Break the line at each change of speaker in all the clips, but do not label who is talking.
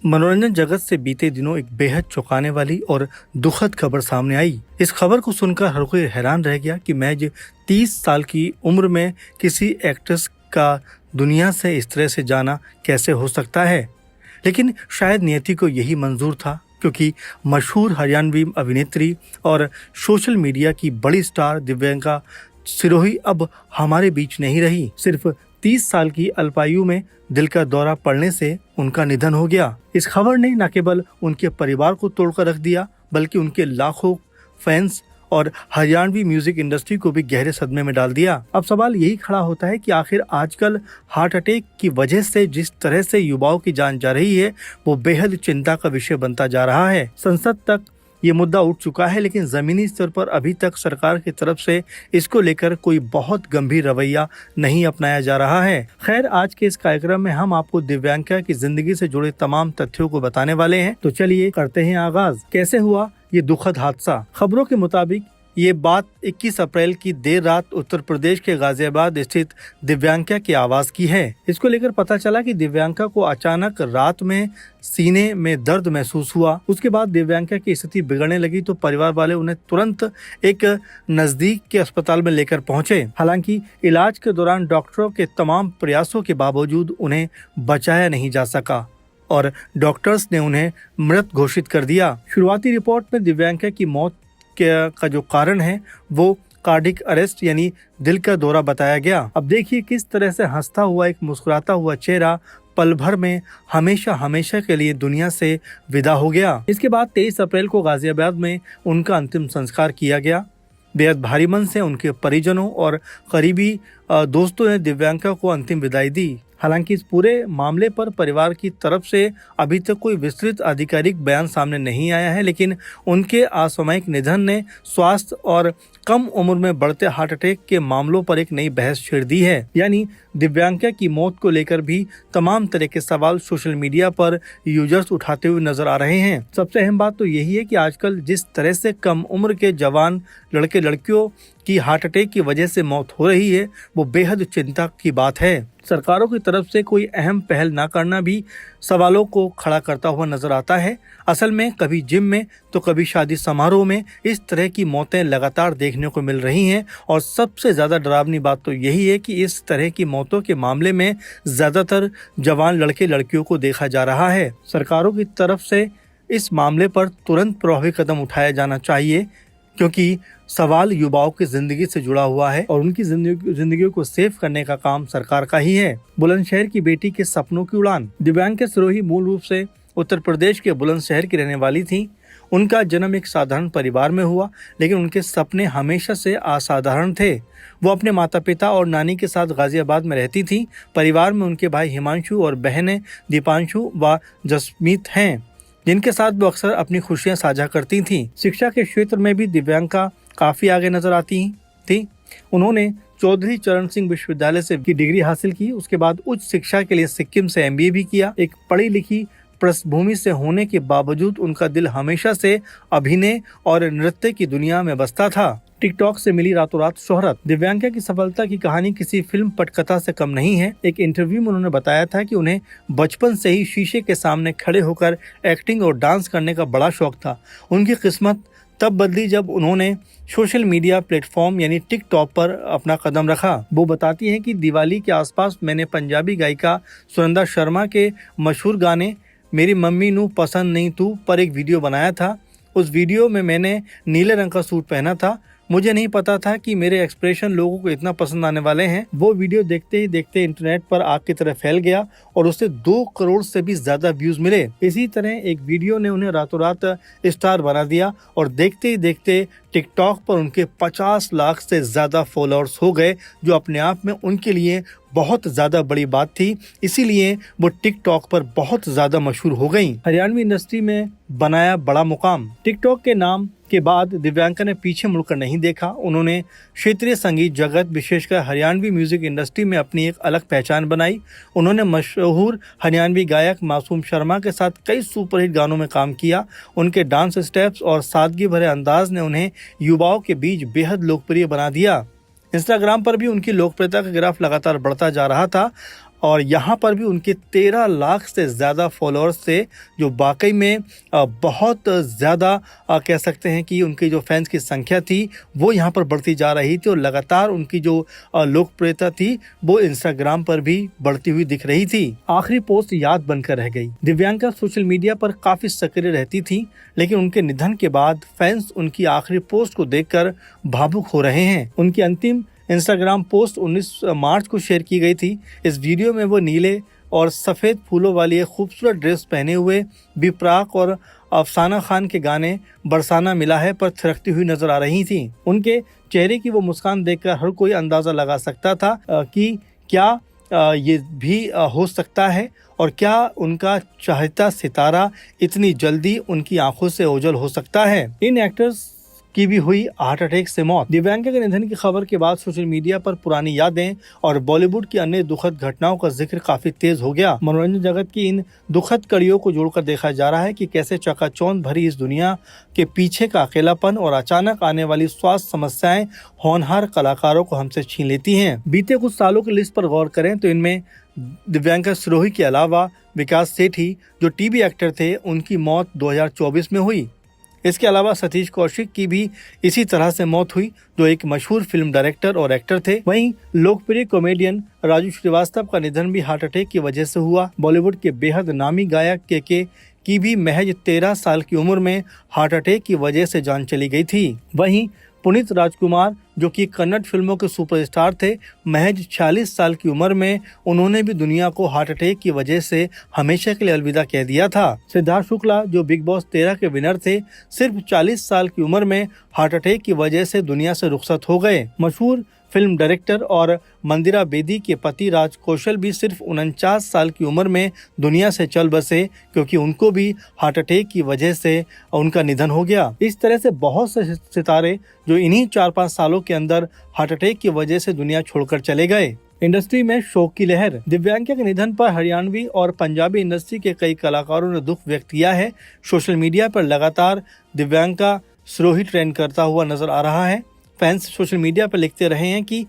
मनोरंजन जगत से बीते दिनों एक बेहद चौंकाने वाली और दुखद खबर सामने आई। इस खबर को सुनकर हर कोई हैरान रह गया कि महज 30 साल की उम्र में किसी एक्ट्रेस का दुनिया से इस तरह से जाना कैसे हो सकता है। लेकिन शायद नियति को यही मंजूर था, क्योंकि मशहूर हरियाणवी अभिनेत्री और सोशल मीडिया की बड़ी स्टार दिव्यांका सिरोही अब हमारे बीच नहीं रही। सिर्फ 30 साल की अल्पायु में दिल का दौरा पड़ने से उनका निधन हो गया। इस खबर ने न केवल उनके परिवार को तोड़कर रख दिया, बल्कि उनके लाखों फैंस और हरियाणवी म्यूजिक इंडस्ट्री को भी गहरे सदमे में डाल दिया। अब सवाल यही खड़ा होता है कि आखिर आजकल हार्ट अटैक की वजह से जिस तरह से युवाओं की जान जा रही है, वो बेहद चिंता का विषय बनता जा रहा है। संसद तक ये मुद्दा उठ चुका है, लेकिन जमीनी स्तर पर अभी तक सरकार की तरफ से इसको लेकर कोई बहुत गंभीर रवैया नहीं अपनाया जा रहा है। खैर, आज के इस कार्यक्रम में हम आपको दिव्यांका की जिंदगी से जुड़े तमाम तथ्यों को बताने वाले हैं। तो चलिए करते हैं आगाज। कैसे हुआ ये दुखद हादसा? खबरों के मुताबिक ये बात 21 अप्रैल की देर रात उत्तर प्रदेश के गाजियाबाद स्थित दिव्यांका के आवास की है। इसको लेकर पता चला कि दिव्यांका को अचानक रात में सीने में दर्द महसूस हुआ। उसके बाद दिव्यांका की स्थिति बिगड़ने लगी तो परिवार वाले उन्हें तुरंत एक नजदीक के अस्पताल में लेकर पहुंचे। हालांकि इलाज के दौरान डॉक्टरों के तमाम प्रयासों के बावजूद उन्हें बचाया नहीं जा सका और डॉक्टर्स ने उन्हें मृत घोषित कर दिया। शुरुआती रिपोर्ट में दिव्यांका की मौत का जो कारण है वो कार्डिक अरेस्ट यानी दिल का दौरा बताया गया। अब देखिए किस तरह से हंसता हुआ एक मुस्कुराता हुआ चेहरा पल भर में हमेशा के लिए दुनिया से विदा हो गया। इसके बाद 23 अप्रैल को गाजियाबाद में उनका अंतिम संस्कार किया गया। बेहद भारी मन से उनके परिजनों और करीबी दोस्तों ने दिव्यांका को अंतिम विदाई दी। हालांकि इस पूरे मामले पर परिवार की तरफ से अभी तक कोई विस्तृत आधिकारिक बयान सामने नहीं आया है, लेकिन उनके असामयिक निधन ने स्वास्थ्य और कम उम्र में बढ़ते हार्ट अटैक के मामलों पर एक नई बहस छेड़ दी है। यानी दिव्यांका की मौत को लेकर भी तमाम तरह के सवाल सोशल मीडिया पर यूजर्स उठाते हुए नजर आ रहे हैं। सबसे अहम बात तो यही है कि आजकल जिस तरह से कम उम्र के जवान लड़के लड़कियों की हार्ट अटैक की वजह से मौत हो रही है, वो बेहद चिंता की बात है। सरकारों की तरफ से कोई अहम पहल न करना भी सवालों को खड़ा करता हुआ नजर आता है। असल में कभी जिम में तो कभी शादी समारोह में इस तरह की मौतें लगातार देखने को मिल रही हैं और सबसे ज्यादा डरावनी बात तो यही है कि इस तरह की मौतों के मामले में ज्यादातर जवान लड़के लड़कियों को देखा जा रहा है। सरकारों की तरफ से इस मामले पर तुरंत प्रभावी कदम उठाया जाना चाहिए, क्योंकि सवाल युवाओं की जिंदगी से जुड़ा हुआ है और उनकी जिंदगियों को सेव करने का काम सरकार का ही है। बुलंदशहर की बेटी के सपनों की उड़ान। दिव्यांका सिरोही मूल रूप से उत्तर प्रदेश के बुलंदशहर की रहने वाली थी। उनका जन्म एक साधारण परिवार में हुआ, लेकिन उनके सपने हमेशा से असाधारण थे। वो अपने माता पिता और नानी के साथ गाजियाबाद में रहती थी। परिवार में उनके भाई हिमांशु और बहनें दीपांशु व जसमीत हैं, जिनके साथ वो अक्सर अपनी खुशियां साझा करती थीं। शिक्षा के क्षेत्र में भी दिव्यांका काफी आगे नजर आती थी। उन्होंने चौधरी चरण सिंह विश्वविद्यालय से की डिग्री हासिल की। उसके बाद उच्च शिक्षा के लिए सिक्किम से MBA भी किया। एक पढ़ी लिखी पृष्ठभूमि से होने के बावजूद उनका दिल हमेशा से अभिनय और नृत्य की दुनिया में बसता था। टिकटॉक से मिली रातों रात शोहरत। दिव्यांका की सफलता की कहानी किसी फिल्म पटकथा से कम नहीं है। एक इंटरव्यू में उन्होंने बताया था कि उन्हें बचपन से ही शीशे के सामने खड़े होकर एक्टिंग और डांस करने का बड़ा शौक था। उनकी किस्मत तब बदली जब उन्होंने सोशल मीडिया प्लेटफॉर्म यानी टिकटॉक पर अपना कदम रखा। वो बताती हैं कि दिवाली के आसपास मैंने पंजाबी गायिका सुनंदा शर्मा के मशहूर गाने मेरी मम्मी नू पसंद नहीं तू पर एक वीडियो बनाया था। उस वीडियो में मैंने नीले रंग का सूट पहना था। मुझे नहीं पता था कि मेरे एक्सप्रेशन लोगों को इतना पसंद आने वाले हैं। वो वीडियो देखते ही देखते इंटरनेट पर आग की तरह फैल गया और उससे 2 करोड़ से भी ज्यादा व्यूज मिले। इसी तरह एक वीडियो ने उन्हें रातों रात स्टार बना दिया और देखते ही देखते टिकटॉक पर उनके 50 लाख से ज्यादा फॉलोअर्स हो गए, जो अपने आप में उनके लिए बहुत ज्यादा बड़ी बात थी। इसीलिए वो टिकटॉक पर बहुत ज्यादा मशहूर हो गई। हरियाणवी इंडस्ट्री में बनाया बड़ा मुकाम। टिकटॉक के नाम के बाद दिव्यांका ने पीछे मुड़कर नहीं देखा। उन्होंने क्षेत्रीय संगीत जगत विशेषकर हरियाणवी म्यूजिक इंडस्ट्री में अपनी एक अलग पहचान बनाई। उन्होंने मशहूर हरियाणवी गायक मासूम शर्मा के साथ कई सुपरहिट गानों में काम किया। उनके डांस स्टेप्स और सादगी भरे अंदाज ने उन्हें युवाओं के बीच बेहद लोकप्रिय बना दिया। इंस्टाग्राम पर भी उनकी लोकप्रियता का ग्राफ लगातार बढ़ता जा रहा था और यहाँ पर भी उनके 13 लाख से ज़्यादा फॉलोअर्स थे, जो वाकई में बहुत ज़्यादा कह सकते हैं कि उनकी जो फैंस की संख्या थी वो यहाँ पर बढ़ती जा रही थी और लगातार उनकी जो लोकप्रियता थी वो इंस्टाग्राम पर भी बढ़ती हुई दिख रही थी। आखिरी पोस्ट याद बनकर रह गई। दिव्यांका सोशल मीडिया पर काफ़ी सक्रिय रहती थी, लेकिन उनके निधन के बाद फैंस उनकी आखिरी पोस्ट को देखकर भावुक हो रहे हैं। उनकी अंतिम इंस्टाग्राम पोस्ट 19 मार्च को शेयर की गई थी। इस वीडियो में वो नीले और सफ़ेद फूलों वाली एक खूबसूरत ड्रेस पहने हुए बिपराक और अफसाना खान के गाने बरसाना मिला है पर थिरकती हुई नजर आ रही थी। उनके चेहरे की वो मुस्कान देखकर हर कोई अंदाज़ा लगा सकता था कि क्या ये भी हो सकता है और क्या उनका चाहता सितारा इतनी जल्दी उनकी आंखों से ओझल हो सकता है। इन एक्टर्स की भी हुई हार्ट अटैक से मौत। दिव्यांका के निधन की खबर के बाद सोशल मीडिया पर पुरानी यादें और बॉलीवुड की अन्य दुखद घटनाओं का जिक्र काफी तेज हो गया। मनोरंजन जगत की इन दुखद कड़ियों को जोड़कर देखा जा रहा है कि कैसे चकाचौंध भरी इस दुनिया के पीछे का अकेलापन और अचानक आने वाली स्वास्थ्य समस्याएं होनहार कलाकारों को हमसे छीन लेती हैं। बीते कुछ सालों की लिस्ट पर गौर करें तो इनमें दिव्यांका सिरोही के अलावा विकास सेठी जो टीवी एक्टर थे, उनकी मौत 2024 में हुई। इसके अलावा सतीश कौशिक की भी इसी तरह से मौत हुई, जो एक मशहूर फिल्म डायरेक्टर और एक्टर थे। वहीं लोकप्रिय कॉमेडियन राजू श्रीवास्तव का निधन भी हार्ट अटैक की वजह से हुआ। बॉलीवुड के बेहद नामी गायक के की भी महज 13 साल की उम्र में हार्ट अटैक की वजह से जान चली गई थी। वहीं पुनीत राजकुमार जो कि कन्नड़ फिल्मों के सुपरस्टार थे, महज 46 साल की उम्र में उन्होंने भी दुनिया को हार्ट अटैक की वजह से हमेशा के लिए अलविदा कह दिया था। सिद्धार्थ शुक्ला जो बिग बॉस 13 के विनर थे, सिर्फ 40 साल की उम्र में हार्ट अटैक की वजह से दुनिया से रुखसत हो गए। मशहूर फिल्म डायरेक्टर और मंदिरा बेदी के पति राज कौशल भी सिर्फ 49 साल की उम्र में दुनिया से चल बसे, क्योंकि उनको भी हार्ट अटैक की वजह से उनका निधन हो गया। इस तरह से बहुत से सितारे जो इन्हीं 4-5 सालों के अंदर हार्ट अटैक की वजह से दुनिया छोड़कर चले गए। इंडस्ट्री में शोक की लहर। दिव्यांका के निधन पर हरियाणवी और पंजाबी इंडस्ट्री के कई कलाकारों ने दुख व्यक्त किया है। सोशल मीडिया पर लगातार दिव्यांका सिरोही ट्रेंड करता हुआ नजर आ रहा है। फैंस सोशल मीडिया पर लिखते रहे हैं कि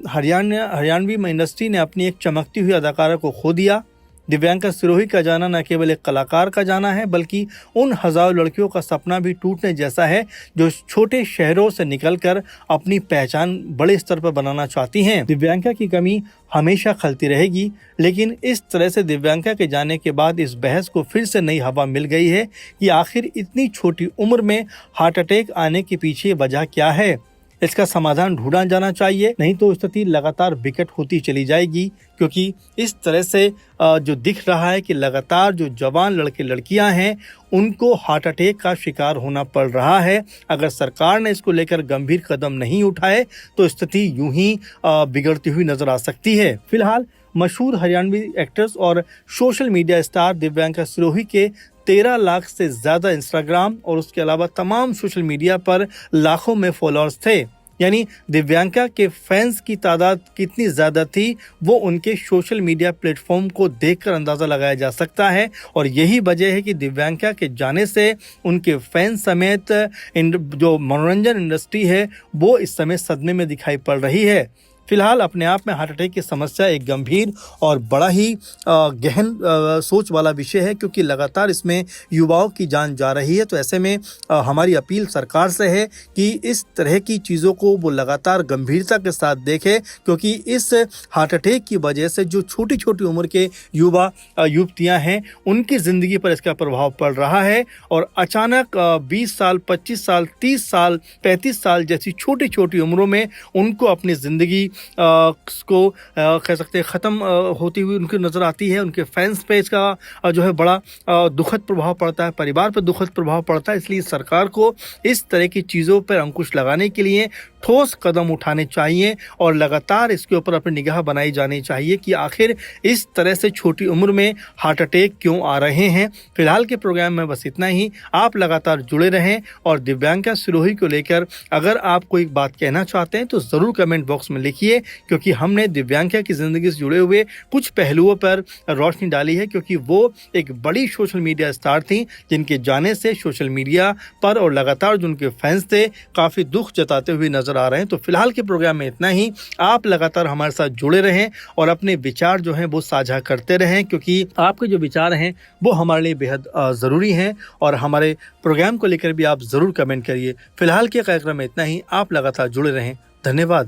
हरियाणवी इंडस्ट्री ने अपनी एक चमकती हुई अदाकारा को खो दिया। दिव्यांका सिरोही का जाना न केवल एक कलाकार का जाना है, बल्कि उन हजारों लड़कियों का सपना भी टूटने जैसा है जो छोटे शहरों से निकलकर अपनी पहचान बड़े स्तर पर बनाना चाहती हैं। दिव्यांका की कमी हमेशा खलती रहेगी, लेकिन इस तरह से दिव्यांका के जाने के बाद इस बहस को फिर से नई हवा मिल गई है कि आखिर इतनी छोटी उम्र में हार्ट अटैक आने के पीछे वजह क्या है। इसका समाधान ढूंढा जाना चाहिए, नहीं तो स्थिति लगातार विकट होती चली जाएगी, क्योंकि इस तरह से जो दिख रहा है कि लगातार जो जवान लड़के लड़कियां हैं उनको हार्ट अटैक का शिकार होना पड़ रहा है। अगर सरकार ने इसको लेकर गंभीर कदम नहीं उठाए तो स्थिति यूं ही बिगड़ती हुई नजर आ सकती है। फिलहाल मशहूर हरियाणवी एक्ट्रेस और social media star Divyanka Sirohi के 13 लाख से ज्यादा इंस्टाग्राम और उसके अलावा तमाम सोशल मीडिया पर लाखों में फॉलोअर्स थे। यानी दिव्यांका के फैंस की तादाद कितनी ज्यादा थी वो उनके सोशल मीडिया प्लेटफॉर्म को देखकर अंदाजा लगाया जा सकता है, और यही वजह है कि दिव्यांका के जाने से उनके फैंस समेत जो मनोरंजन इंडस्ट्री है वो इस समय सदमे में दिखाई पड़ रही है। फिलहाल अपने आप में हार्ट अटैक की समस्या एक गंभीर और बड़ा ही गहन सोच वाला विषय है, क्योंकि लगातार इसमें युवाओं की जान जा रही है। तो ऐसे में हमारी अपील सरकार से है कि इस तरह की चीज़ों को वो लगातार गंभीरता के साथ देखे, क्योंकि इस हार्ट अटैक की वजह से जो छोटी छोटी उम्र के युवा युवतियाँ हैं उनकी ज़िंदगी पर इसका प्रभाव पड़ रहा है, और अचानक 20 साल 25 साल 30 साल 35 साल जैसी छोटी छोटी उम्रों में उनको अपनी ज़िंदगी को कह सकते हैं ख़त्म होती हुई उनकी नज़र आती है। उनके फैंस पे इसका जो है बड़ा दुखद प्रभाव पड़ता है, परिवार पर दुखद प्रभाव पड़ता है। इसलिए सरकार को इस तरह की चीज़ों पर अंकुश लगाने के लिए ठोस कदम उठाने चाहिए और लगातार इसके ऊपर अपनी निगाह बनाई जानी चाहिए कि आखिर इस तरह से छोटी उम्र में हार्ट अटैक क्यों आ रहे हैं। फिलहाल के प्रोग्राम में बस इतना ही। आप लगातार जुड़े रहें और दिव्यांका सिरोही को लेकर अगर आप कोई बात कहना चाहते हैं तो ज़रूर कमेंट बॉक्स में लिखिए, क्योंकि हमने दिव्यांका की ज़िंदगी से जुड़े हुए कुछ पहलुओं पर रोशनी डाली है, क्योंकि वो एक बड़ी सोशल मीडिया स्टार थी जिनके जाने से सोशल मीडिया पर और लगातार जो उनके फैंस थे काफ़ी दुख जताते हुए नजर नजर आ रहे हैं। तो फिलहाल के प्रोग्राम में इतना ही। आप लगातार हमारे साथ जुड़े रहें और अपने विचार जो हैं वो साझा करते रहें, क्योंकि आपके जो विचार हैं वो हमारे लिए बेहद ज़रूरी हैं और हमारे प्रोग्राम को लेकर भी आप ज़रूर कमेंट करिए। फिलहाल के कार्यक्रम में इतना ही। आप लगातार जुड़े रहें। धन्यवाद।